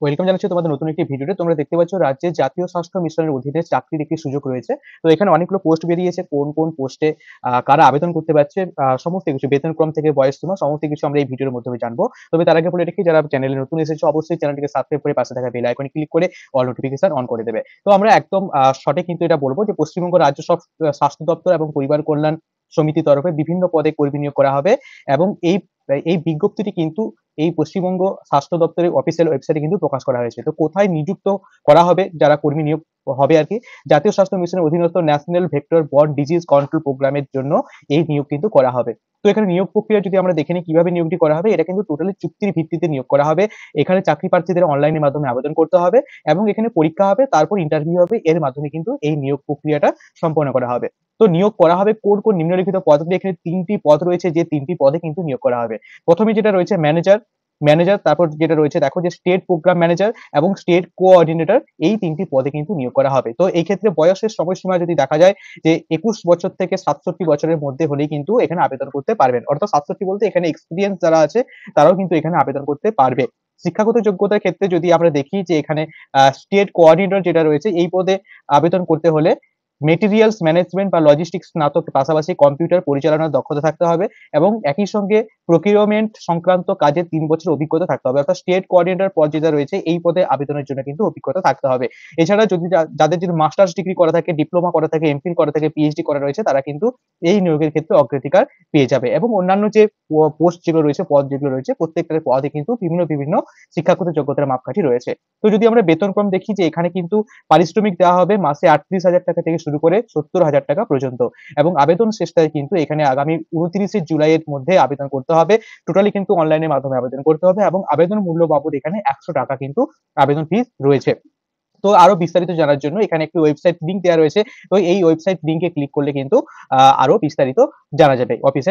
Welcome জানাচ্ছি তোমাদের নতুন একটি ভিডিওতে। তোমরা দেখতে পাচ্ছ রাজ্যের জাতীয় স্বাস্থ্য মিশনের অধীনে চাকরির একটি সুযোগ রয়েছে। তো এখানে অনেকগুলো পোস্ট বেরিয়েছে, কোন কোন পোস্টে কারা আবেদন করতে পারছে, সমস্ত কিছু বেতনক্রম থেকে বয়সসীমা সমস্ত কিছু আমরা এই ভিডিওর মাধ্যমে জানবো। তবে তার আগে বলে রাখি, যারা চ্যানেলে নতুন এসেছে অবশ্যই চ্যানেলটিকে সাবস্ক্রাইব করে পাশে থাকা বেল আইকনে ক্লিক করে অল নোটিফিকেশন অন করে দেবে। তো আমরা একদম শর্টে কিন্তু এটা বলবো যে পশ্চিমবঙ্গ রাজ্য স্বাস্থ্য দপ্তর এবং পরিবার কল্যাণ সমিতির তরফে বিভিন্ন পদে কর্মী নিয়োগ করা হবে। এবং এই এই বিজ্ঞপ্তিটি কিন্তু এই পশ্চিমবঙ্গ স্বাস্থ্য দপ্তরের অফিসিয়াল ওয়েবসাইটে কিন্তু প্রকাশ করা হয়েছে। তো কোথায় নিযুক্ত করা হবে, যারা কর্মী নিয়োগ হবে আর কি, জাতীয় স্বাস্থ্য মিশনের অধীনস্থ national vector borne disease control প্রোগ্রামের জন্য এই নিয়োগ কিন্তু করা হবে। তো এখানে নিয়োগ প্রক্রিয়া যদি আমরা দেখে নিই কিভাবে নিয়োগটি করা হবে, এটা কিন্তু টোটালি চুক্তির ভিত্তিতে নিয়োগ করা হবে। এখানে চাকরি প্রার্থীদের অনলাইনের মাধ্যমে আবেদন করতে হবে এবং এখানে পরীক্ষা হবে, তারপর ইন্টারভিউ হবে, এর মাধ্যমে কিন্তু এই নিয়োগ প্রক্রিয়াটা সম্পন্ন করা হবে। তো নিয়োগ করা হবে কোন কোন নিম্নলিখিত পদগুলি, এখানে তিনটি পদ রয়েছে, যে তিনটি পদে কিন্তু নিয়োগ করা হবে। প্রথমে যেটা রয়েছে ম্যানেজার, তারপর যেটা রয়েছে দেখো যে স্টেট প্রোগ্রাম ম্যানেজার এবং স্টেট কোঅর্ডিনেটর, এই তিনটি পদে কিন্তু নিয়োগ করা হবে। তো এই ক্ষেত্রে বয়সের সময়সীমা যদি দেখা যায় যে 21 বছর থেকে 67 বছরের মধ্যে হলেই কিন্তু এখানে আবেদন করতে পারবেন। অর্থাৎ 67 বলতে এখানে এক্সপিরিয়েন্স যারা আছে তারাও কিন্তু এখানে আবেদন করতে পারবে। শিক্ষাগত যোগ্যতার ক্ষেত্রে যদি আমরা দেখি যে এখানে স্টেট কোঅর্ডিনেটর যেটা রয়েছে এই পদে আবেদন করতে হলে মেটেরিয়ালস ম্যানেজমেন্ট বা লজিস্টিক্স স্নাতক, পাশাপাশি কম্পিউটার পরিচালনার দক্ষতা থাকতে হবে এবং একই সঙ্গে প্রকিউরমেন্ট সংক্রান্ত কাজে 3 বছর অভিজ্ঞতা থাকতে হবে। অর্থাৎ স্টেট কোঅর্ডিনেটর পদ যেটা রয়েছে এই পদে আবেদনের জন্য কিন্তু অভিজ্ঞতা থাকতে হবে। এছাড়া যদি যাদের যদি মাস্টার্স ডিগ্রি করা থাকে, ডিপ্লোমা করা থাকে, এমফিল করা থাকে, পিএইচডি করা রয়েছে, তারা কিন্তু এই নিয়োগের ক্ষেত্রে অগ্রাধিকার পেয়ে যাবে। এবং অন্যান্য যে পোস্ট যেগুলো রয়েছে, পদ যেগুলো রয়েছে, প্রত্যেকটা পদে কিন্তু বিভিন্ন বিভিন্ন শিক্ষাগত যোগ্যতার মাপকাঠি রয়েছে। তো যদি আমরা বেতনক্রম দেখি যে এখানে কিন্তু পারিশ্রমিক দেওয়া হবে মাসে 38,000 টাকা থেকে শুরু করে 70,000 টাকা পর্যন্ত। এবং আবেদন শেষ তারিখ কিন্তু এখানে আগামী 29 জুলাই এর মধ্যে আবেদন করতে হবে। টোটালি কিন্তু অনলাইনের মাধ্যমে আবেদন করতে হবে এবং আবেদন মূল্য বাবদ এখানে 100 টাকা কিন্তু আবেদন ফিস রয়েছে। তো আরো বিস্তারিত জানার জন্য এখানে একটি ওয়েবসাইট লিংক দেওয়া রয়েছে। তো এই ওয়েবসাইট লিংকে ক্লিক করলে কিন্তু আরো বিস্তারিত জানা যাবে অফিসের